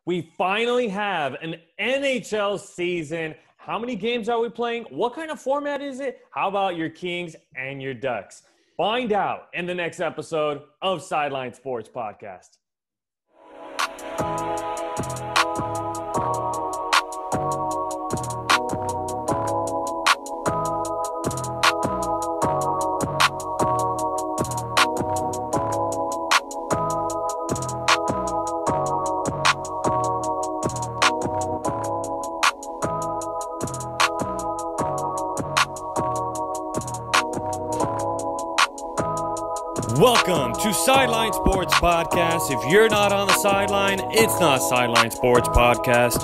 We finally have an NHL season. How many games are we playing? What kind of format is it? How about your Kings and your Ducks? Find out in the next episode of Sideline Sports Podcast. Welcome to Sideline Sports Podcast. If you're not on the sideline, it's not Sideline Sports Podcast.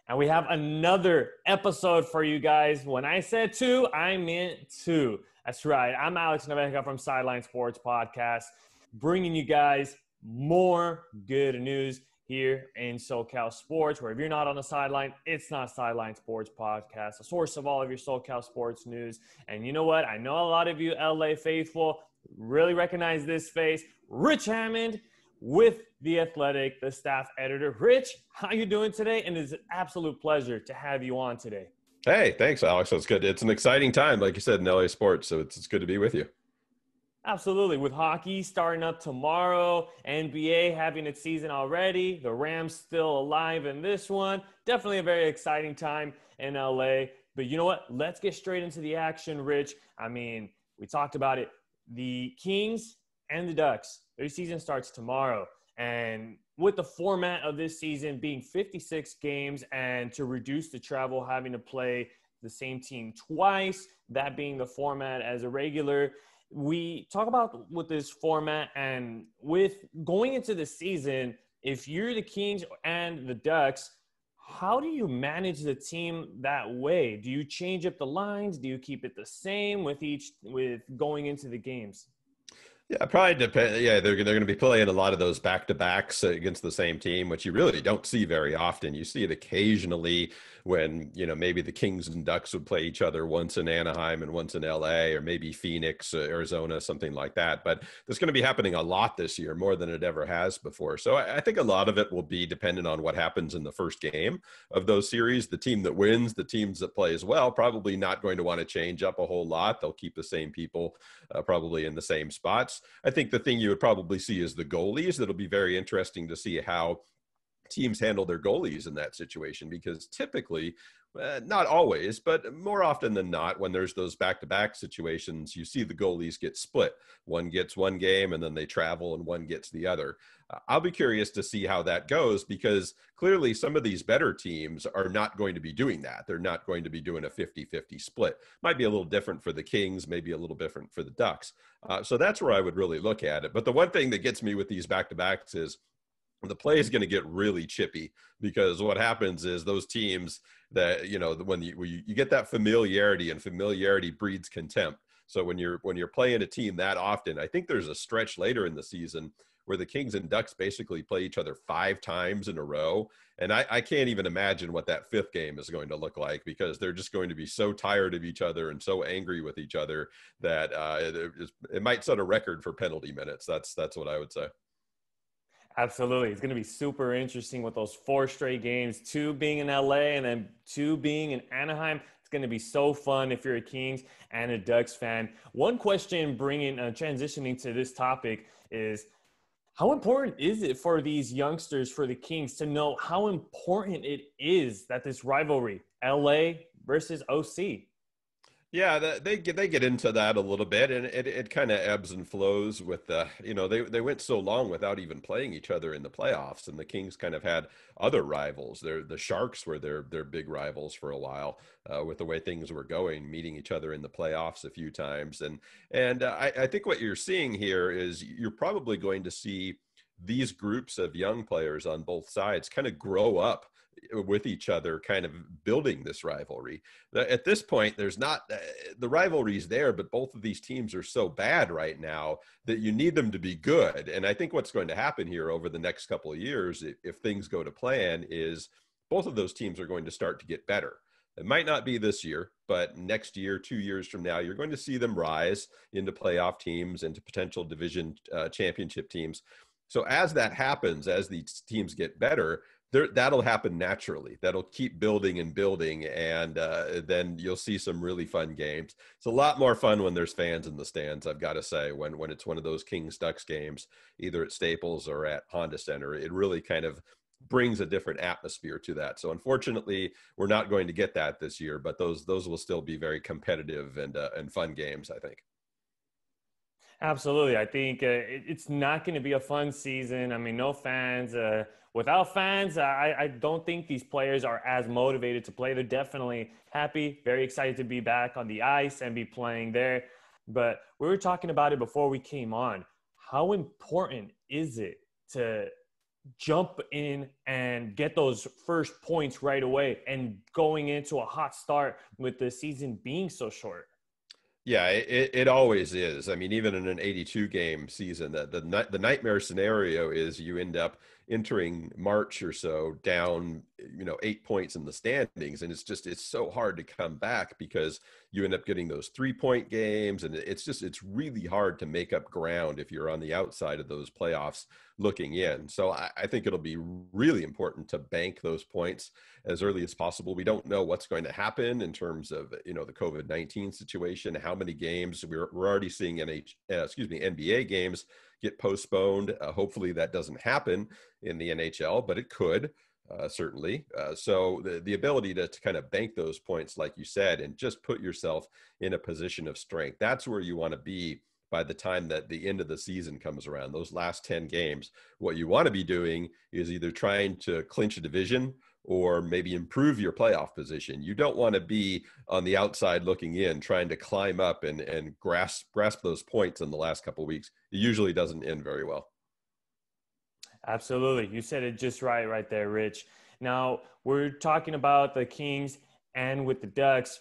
And we have another episode for you guys. When I said two, I meant two. That's right. I'm Alex Navenka from Sideline Sports Podcast, bringing you guys more good news here in SoCal Sports, where if you're not on the sideline, it's not Sideline Sports Podcast, a source of all of your SoCal sports news. And you know what? I know a lot of you LA faithful really recognize this face, Rich Hammond with The Athletic, the staff editor. Rich, how you doing today? And it's an absolute pleasure to have you on today. Hey, thanks, Alex. That's good. It's an exciting time, like you said, in LA sports, so it's good to be with you. Absolutely. With hockey starting up tomorrow, NBA having its season already, the Rams still alive in this one. Definitely a very exciting time in LA. But you know what? Let's get straight into the action, Rich. I mean, we talked about it. The Kings and the Ducks, their season starts tomorrow. And with the format of this season being 56 games and to reduce the travel, having to play the same team twice, that being the format as a regular, we talk about with this format and with going into the season, if you're the Kings and the Ducks, how do you manage the team that way? Do you change up the lines? Do you keep it the same with going into the games? Yeah, probably depend. Yeah, they're going to be playing a lot of those back-to-backs against the same team, which you really don't see very often. You see it occasionally when, maybe the Kings and Ducks would play each other once in Anaheim and once in LA, or maybe Phoenix, Arizona, something like that. But it's going to be happening a lot this year, more than it ever has before. So I think a lot of it will be dependent on what happens in the first game of those series. The team that wins, the teams that play as well, probably not going to want to change up a whole lot. They'll keep the same people probably in the same spots. I think the thing you would probably see is the goalies. That'll be very interesting to see how teams handle their goalies in that situation, because typically, not always, but more often than not, when there's those back-to-back situations, you see the goalies get split. One gets one game and then they travel and one gets the other. I'll be curious to see how that goes, because clearly some of these better teams are not going to be doing that. They're not going to be doing a 50-50 split. Might be a little different for the Kings, maybe a little different for the Ducks. So that's where I would really look at it. But the one thing that gets me with these back-to-backs is the play is going to get really chippy, because what happens is those teams that, when you get that familiarity, and familiarity breeds contempt. So when you're playing a team that often, I think there's a stretch later in the season where the Kings and Ducks basically play each other 5 times in a row. And I can't even imagine what that 5th game is going to look like, because they're just going to be so tired of each other and so angry with each other that it might set a record for penalty minutes. That's what I would say. Absolutely. It's going to be super interesting with those 4 straight games, 2 being in LA and then 2 being in Anaheim. It's going to be so fun if you're a Kings and a Ducks fan. One question transitioning to this topic is, how important is it for these youngsters, for the Kings, to know how important it is that this rivalry, LA versus OC? Yeah, they get into that a little bit, and it kind of ebbs and flows with they went so long without even playing each other in the playoffs, and the Kings kind of had other rivals. The Sharks were their big rivals for a while, with the way things were going, meeting each other in the playoffs a few times, and I think what you're seeing here is you're probably going to see these groups of young players on both sides kind of grow up with each other, kind of building this rivalry. At this point, there's not the rivalry's there, but both of these teams are so bad right now that you need them to be good. And I think what's going to happen here over the next couple of years, if things go to plan, is both of those teams are going to start to get better. It might not be this year, but next year, 2 years from now, you're going to see them rise into playoff teams, into potential division championship teams. So as that happens, as these teams get better, that'll happen naturally. That'll keep building and building, and then you'll see some really fun games. It's a lot more fun when there's fans in the stands, I've got to say, when it's one of those Kings Ducks games, either at Staples or at Honda Center. It really kind of brings a different atmosphere to that. So unfortunately, we're not going to get that this year, but those will still be very competitive and fun games, I think. Absolutely. I think it's not going to be a fun season. I mean, no fans. Without fans, I don't think these players are as motivated to play. They're definitely happy, very excited to be back on the ice and be playing there. But we were talking about it before we came on. How important is it to jump in and get those first points right away and going into a hot start with the season being so short? Yeah, it always is. I mean, even in an 82 game season, the nightmare scenario is you end up entering March or so down, 8 points in the standings, and it's so hard to come back because you end up getting those 3 point games, and it's really hard to make up ground if you're on the outside of those playoffs looking in. So I think it'll be really important to bank those points as early as possible. We don't know what's going to happen in terms of, the COVID-19 situation, how many games we're already seeing NBA games get postponed. Hopefully that doesn't happen in the NHL, but it could. Certainly. So the ability to kind of bank those points, like you said, and just put yourself in a position of strength. That's where you want to be by the time that the end of the season comes around. Those last 10 games, what you want to be doing is either trying to clinch a division or maybe improve your playoff position. You don't want to be on the outside looking in, trying to climb up and grasp those points in the last couple of weeks. It usually doesn't end very well. Absolutely. You said it just right there, Rich. Now, we're talking about the Kings and with the Ducks,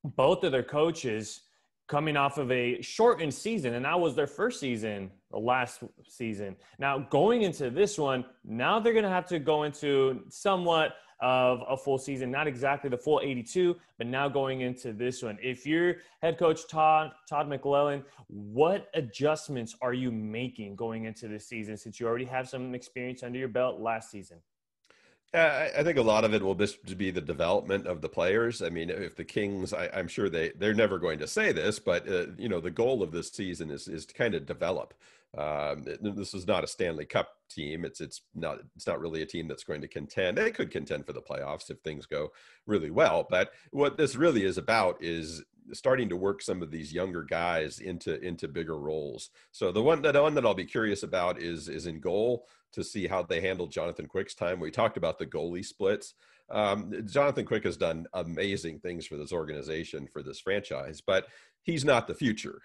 both of their coaches coming off of a shortened season, and that was their first season, the last season. Now, going into this one, now they're going to have to go into somewhat of a full season, not exactly the full 82, but now going into this one. If you're head coach Todd McLellan, what adjustments are you making going into this season since you already have some experience under your belt last season? I think a lot of it will just be the development of the players. I mean, if the Kings, I'm sure they're never going to say this, but the goal of this season is to kind of develop. This is not a Stanley Cup team. It's not really a team that's going to contend. They could contend for the playoffs if things go really well. But what this really is about is starting to work some of these younger guys into bigger roles. So the one that I'll be curious about is in goal, to see how they handle Jonathan Quick's time. We talked about the goalie splits. Jonathan Quick has done amazing things for this organization, for this franchise, but he's not the future.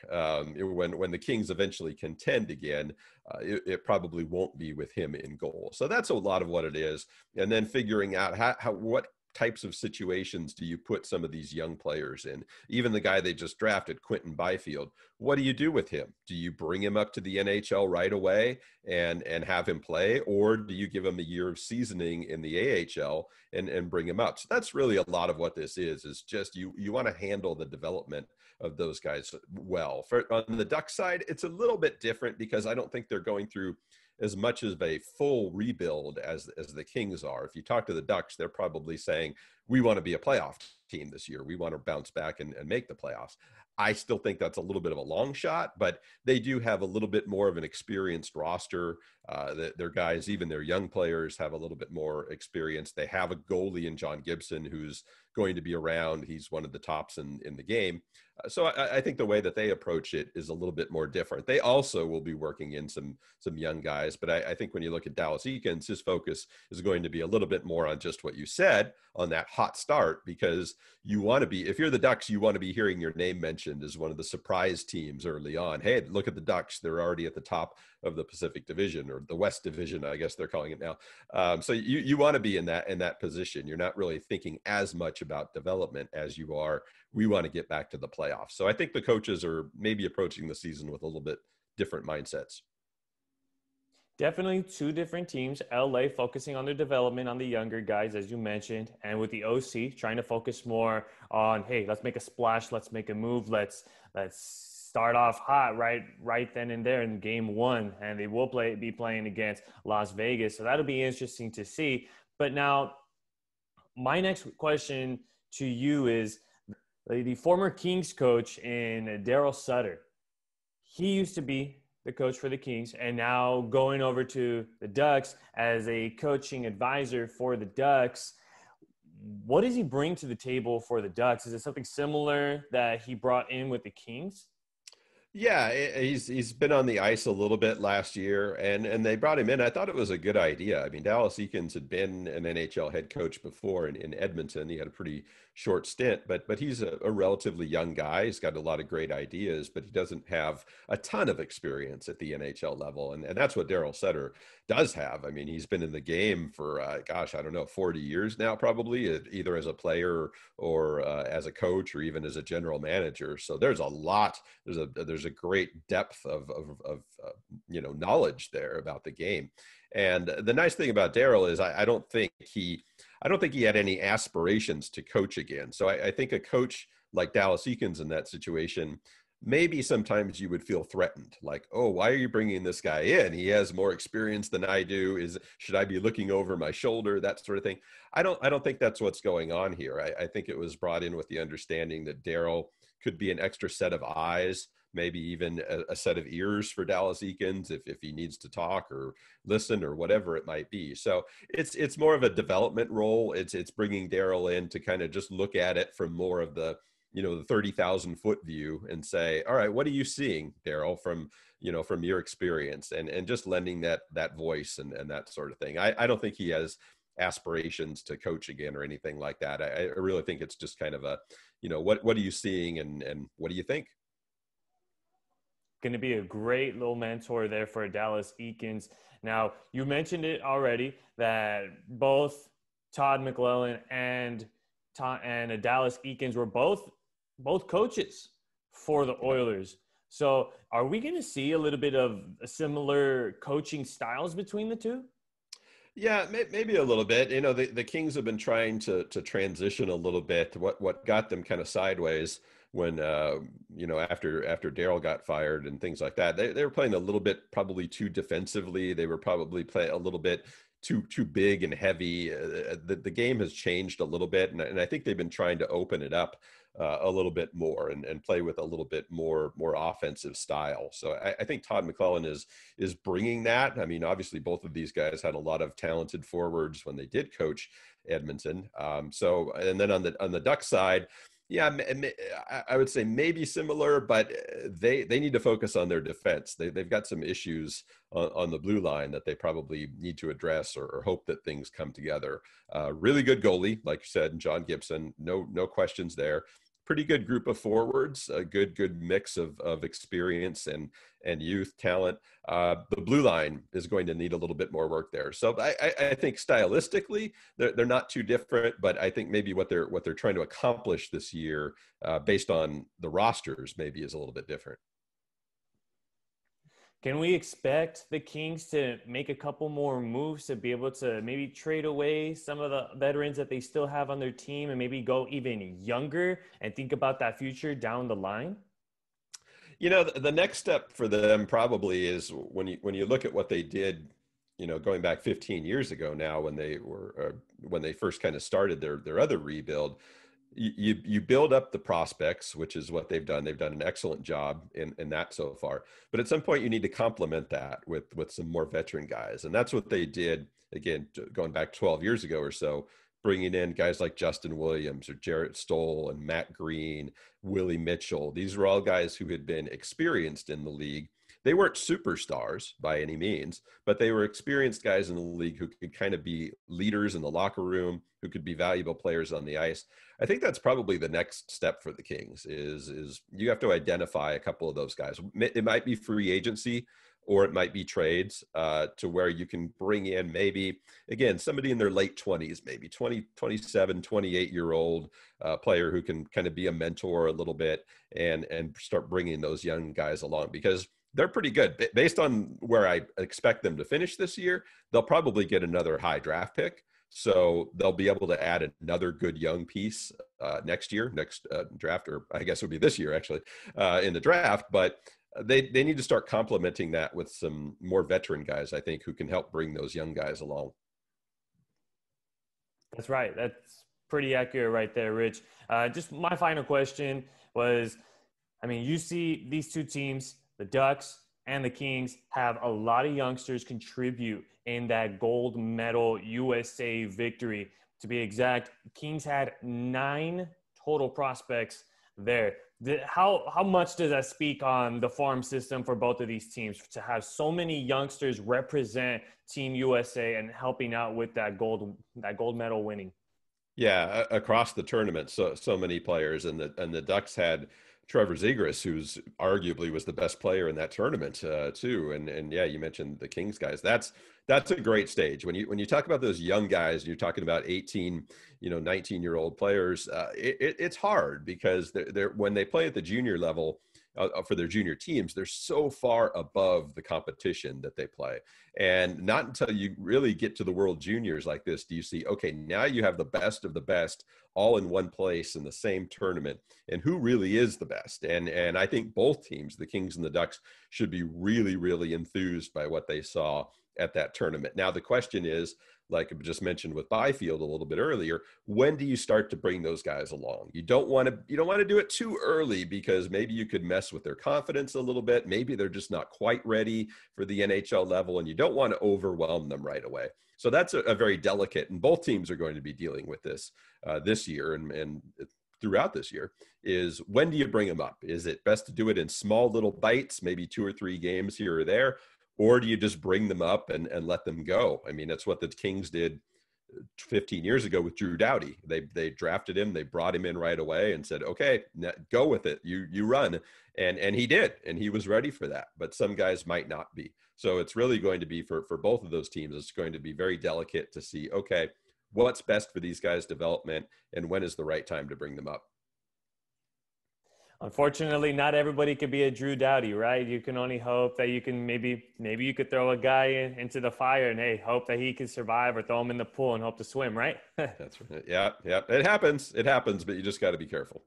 When the Kings eventually contend again, it probably won't be with him in goal. So that's a lot of what it is. And then figuring out what types of situations do you put some of these young players in? Even the guy they just drafted, Quentin Byfield, what do you do with him? Do you bring him up to the NHL right away and have him play? Or do you give him a year of seasoning in the AHL and bring him up? So that's really a lot of what this is just you want to handle the development of those guys well. On the Duck side, it's a little bit different because I don't think they're going through as much of a full rebuild as the Kings are. If you talk to the Ducks, they're probably saying, we want to be a playoff team this year. We want to bounce back and make the playoffs. I still think that's a little bit of a long shot, but they do have a little bit more of an experienced roster. Their guys, even their young players, have a little bit more experience. They have a goalie in John Gibson who's going to be around. He's one of the tops in the game. So I think the way that they approach it is a little bit more different. They also will be working in some young guys, but I think when you look at Dallas Eakins, his focus is going to be a little bit more on just what you said on that hot start, because you want to be, if you're the Ducks, you want to be hearing your name mentioned as one of the surprise teams early on. Hey, look at the Ducks. They're already at the top of the Pacific Division, or the West Division, I guess they're calling it now. So you want to be in that position. You're not really thinking as much about development as you are, we want to get back to the playoffs. So I think the coaches are maybe approaching the season with a little bit different mindsets. Definitely two different teams. LA focusing on their development on the younger guys, as you mentioned, and with the OC trying to focus more on, hey, let's make a splash, let's make a move, let's start off hot right then and there in game one, and they will be playing against Las Vegas. So that'll be interesting to see. But now my next question to you is the former Kings coach in Darryl Sutter. He used to be the coach for the Kings, and now going over to the Ducks as a coaching advisor for the Ducks. What does he bring to the table for the Ducks? Is it something similar that he brought in with the Kings? Yeah, he's been on the ice a little bit last year, and they brought him in. I thought it was a good idea. I mean, Dallas Eakins had been an NHL head coach before in Edmonton. He had a pretty short stint, but he's a relatively young guy. He's got a lot of great ideas, but he doesn't have a ton of experience at the NHL level, and that's what Darryl Sutter does have. I mean, he's been in the game for, I don't know, 40 years now, probably, either as a player or as a coach or even as a general manager. So there's a lot. There's a great depth of knowledge there about the game. And the nice thing about Darryl is I don't think he had any aspirations to coach again. So I think a coach like Dallas Eakins in that situation, maybe sometimes you would feel threatened, like, oh, why are you bringing this guy in? He has more experience than I do. Should I be looking over my shoulder? That sort of thing. I don't think that's what's going on here. I think it was brought in with the understanding that Darryl could be an extra set of eyes, maybe even a set of ears for Dallas Eakins if he needs to talk or listen or whatever it might be. So it's more of a development role. It's bringing Darryl in to kind of just look at it from more of the 30,000 foot view and say, all right, what are you seeing, Darryl, from your experience, and just lending that voice and that sort of thing. I don't think he has aspirations to coach again or anything like that. I really think it's just kind of a, what are you seeing and what do you think? Going to be a great little mentor there for Dallas Eakins. Now, you mentioned it already that both Todd McLellan and Dallas Eakins were both coaches for the Oilers. So are we going to see a little bit of similar coaching styles between the two? Yeah, maybe a little bit. The Kings have been trying to transition a little bit. What got them kind of sideways when after Darryl got fired and things like that, they were playing a little bit probably too defensively. They were probably playing a little bit too big and heavy. The game has changed a little bit, and I think they've been trying to open it up a little bit more and play with a little bit more offensive style. So I think Todd McLellan is bringing that. I mean, obviously both of these guys had a lot of talented forwards when they did coach Edmonton. And then on the Ducks side, yeah, I would say maybe similar, but they need to focus on their defense. They've got some issues on the blue line that they probably need to address or hope that things come together. Really good goalie, like you said, John Gibson, no questions there. Pretty good group of forwards, a good mix of experience and youth talent. The blue line is going to need a little bit more work there. So I think stylistically they're not too different, but I think maybe what they're trying to accomplish this year, based on the rosters, maybe is a little bit different. Can we expect the Kings to make a couple more moves to be able to maybe trade away some of the veterans that they still have on their team and maybe go even younger and think about that future down the line? The next step for them probably is when you look at what they did, going back 15 years ago now when they first kind of started their other rebuild. You build up the prospects, which is what they've done. They've done an excellent job in that so far. But at some point, you need to complement that with some more veteran guys. And that's what they did, again, going back 12 years ago or so, bringing in guys like Justin Williams or Jarrett Stoll and Matt Green, Willie Mitchell. These were all guys who had been experienced in the league. They weren't superstars by any means, but they were experienced guys in the league who could kind of be leaders in the locker room, who could be valuable players on the ice. I think that's probably the next step for the Kings is you have to identify a couple of those guys. It might be free agency or it might be trades to where you can bring in maybe, again, somebody in their late 20s, maybe 20, 27, 28-year-old player who can kind of be a mentor a little bit and start bringing those young guys along, because they're pretty good. Based on where I expect them to finish this year, they'll probably get another high draft pick. So they'll be able to add another good young piece next draft, or I guess it would be this year actually in the draft. But they need to start complementing that with some more veteran guys, I think, who can help bring those young guys along. That's right. That's pretty accurate right there, Rich. Just my final question was, I mean, you see these two teams, the Ducks and the Kings, have a lot of youngsters contribute in that gold medal USA victory. To be exact, Kings had 9 total prospects there. How much does that speak on the farm system for both of these teams to have so many youngsters represent Team USA and helping out with that gold medal winning? Yeah, across the tournament, so many players, and the Ducks had Trevor Zegras, who's arguably was the best player in that tournament too. And yeah, you mentioned the Kings guys. That's a great stage when you talk about those young guys. You're talking about 18, 19-year-old players. It's hard because they're when they play at the junior level. For their junior teams, they're so far above the competition that they play. And not until you really get to the World Juniors like this do you see, okay, now you have the best of the best all in one place in the same tournament, and who really is the best. And I think both teams, the Kings and the Ducks, should be really, really enthused by what they saw at that tournament. Now, the question is, like I just mentioned with Byfield a little bit earlier, when do you start to bring those guys along? You don't want to do it too early, because maybe you could mess with their confidence a little bit. Maybe they're just not quite ready for the NHL level, and you don't want to overwhelm them right away. So that's a very delicate, and both teams are going to be dealing with this this year and throughout this year, is when do you bring them up? Is it best to do it in small little bites, maybe 2 or 3 games here or there? Or do you just bring them up and let them go? I mean, that's what the Kings did 15 years ago with Drew Doughty. They drafted him, they brought him in right away and said, okay, go with it. You run. And he did, and he was ready for that. But some guys might not be. So it's really going to be for both of those teams, it's going to be very delicate to see, okay, what's best for these guys' development and when is the right time to bring them up. Unfortunately, not everybody could be a Drew Doughty, right? You can only hope that you can maybe you could throw a guy into the fire and, hey, hope that he can survive, or throw him in the pool and hope to swim, right? That's right. Yeah. It happens, but you just got to be careful.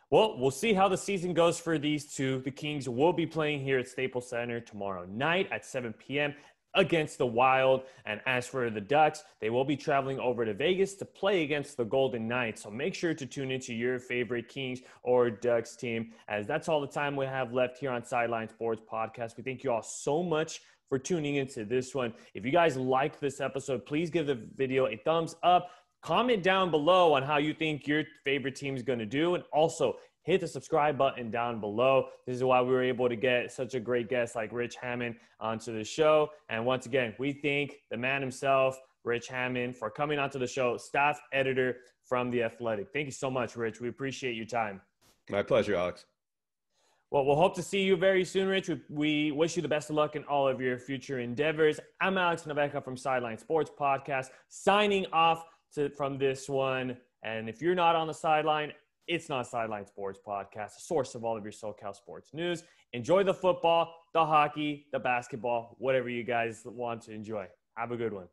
Well, we'll see how the season goes for these two. The Kings will be playing here at Staples Center tomorrow night at 7 p.m. against the Wild. And as for the Ducks, they will be traveling over to Vegas to play against the Golden Knights. So make sure to tune into your favorite Kings or Ducks team, as that's all the time we have left here on Sideline Sports Podcast. We thank you all so much for tuning into this one. If you guys liked this episode, please give the video a thumbs up. Comment down below on how you think your favorite team is going to do. And also hit the subscribe button down below. This is why we were able to get such a great guest like Rich Hammond onto the show. And once again, we thank the man himself, Rich Hammond, for coming onto the show, staff editor from The Athletic. Thank you so much, Rich. We appreciate your time. My pleasure, Alex. Well, we'll hope to see you very soon, Rich. We wish you the best of luck in all of your future endeavors. I'm Alex Naveka from Sideline Sports Podcast, signing off from this one. And if you're not on the sideline, it's not Sideline Sports Podcast, a source of all of your SoCal sports news. Enjoy the football, the hockey, the basketball, whatever you guys want to enjoy. Have a good one.